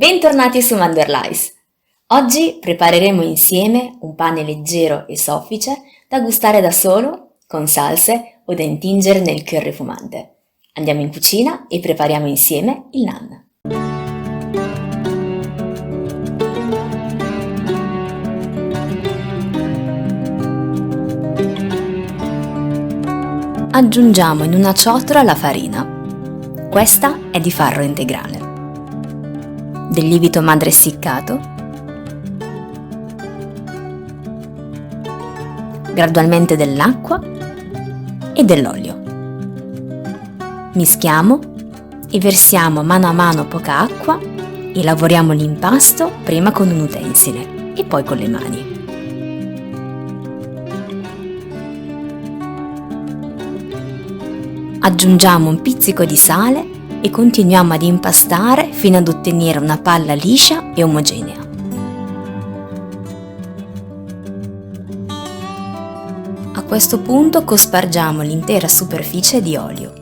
Bentornati su Manderlice! Oggi prepareremo insieme un pane leggero e soffice da gustare da solo, con salse o da intingere nel curry fumante. Andiamo in cucina e prepariamo insieme il naan. Aggiungiamo in una ciotola la farina. Questa è di farro integrale. Del lievito madre essiccato, gradualmente dell'acqua e dell'olio. Mischiamo e versiamo mano a mano poca acqua e lavoriamo l'impasto prima con un utensile e poi con le mani. Aggiungiamo un pizzico di sale e continuiamo ad impastare fino ad ottenere una palla liscia e omogenea. A questo punto cospargiamo l'intera superficie di olio.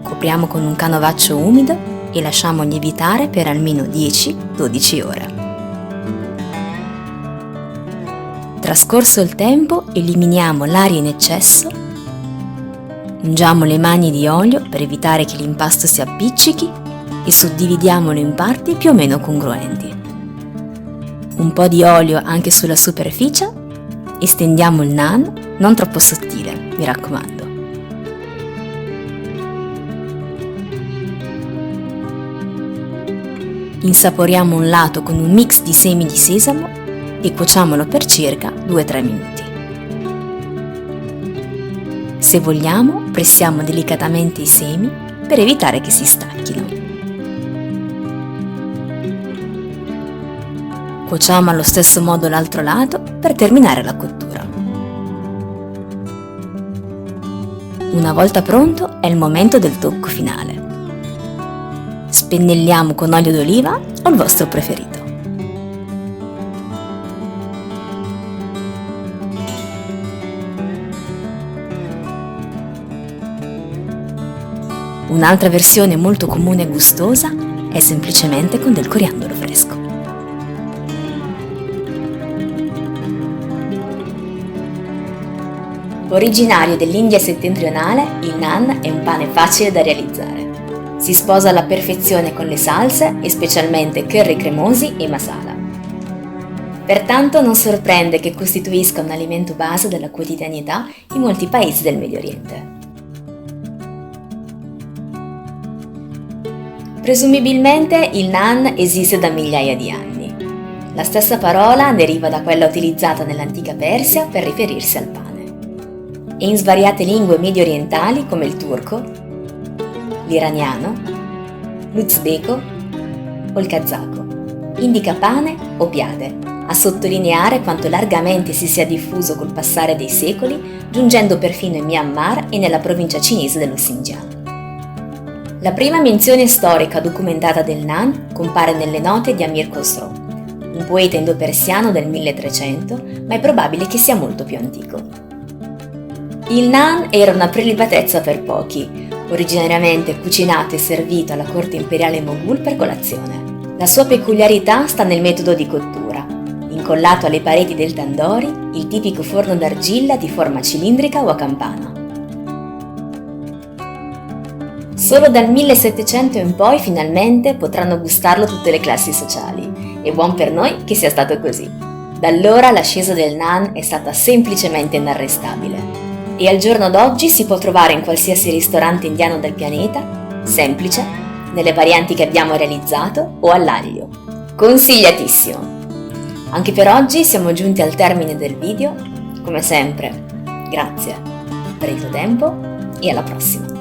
Copriamo con un canovaccio umido e lasciamo lievitare per almeno 10-12 ore. Trascorso il tempo, eliminiamo l'aria in eccesso. Ungiamo le mani di olio per evitare che l'impasto si appiccichi e suddividiamolo in parti più o meno congruenti. Un po' di olio anche sulla superficie e stendiamo il naan, non troppo sottile, mi raccomando. Insaporiamo un lato con un mix di semi di sesamo e cuociamolo per circa 2-3 minuti. Se vogliamo, pressiamo delicatamente i semi per evitare che si stacchino. Cuociamo allo stesso modo l'altro lato per terminare la cottura. Una volta pronto è il momento del tocco finale. Spennelliamo con olio d'oliva o il vostro preferito. Un'altra versione molto comune e gustosa è semplicemente con del coriandolo fresco. Originario dell'India settentrionale, il naan è un pane facile da realizzare. Si sposa alla perfezione con le salse e specialmente curry cremosi e masala. Pertanto non sorprende che costituisca un alimento base della quotidianità in molti paesi del Medio Oriente. Presumibilmente il naan esiste da migliaia di anni. La stessa parola deriva da quella utilizzata nell'antica Persia per riferirsi al pane. E in svariate lingue medio orientali come il turco, l'iraniano, l'uzbeko o il kazako, indica pane o piade, a sottolineare quanto largamente si sia diffuso col passare dei secoli, giungendo perfino in Myanmar e nella provincia cinese dello Xinjiang. La prima menzione storica documentata del naan compare nelle note di Amir Khosrow, un poeta indo-persiano del 1300, ma è probabile che sia molto più antico. Il naan era una prelibatezza per pochi, originariamente cucinato e servito alla corte imperiale Moghul per colazione. La sua peculiarità sta nel metodo di cottura, incollato alle pareti del tandoori, il tipico forno d'argilla di forma cilindrica o a campana. Solo dal 1700 in poi finalmente potranno gustarlo tutte le classi sociali, e buon per noi che sia stato così. Da allora l'ascesa del naan è stata semplicemente inarrestabile, e al giorno d'oggi si può trovare in qualsiasi ristorante indiano del pianeta, semplice, nelle varianti che abbiamo realizzato o all'aglio. Consigliatissimo! Anche per oggi siamo giunti al termine del video. Come sempre, grazie per il tuo tempo e alla prossima!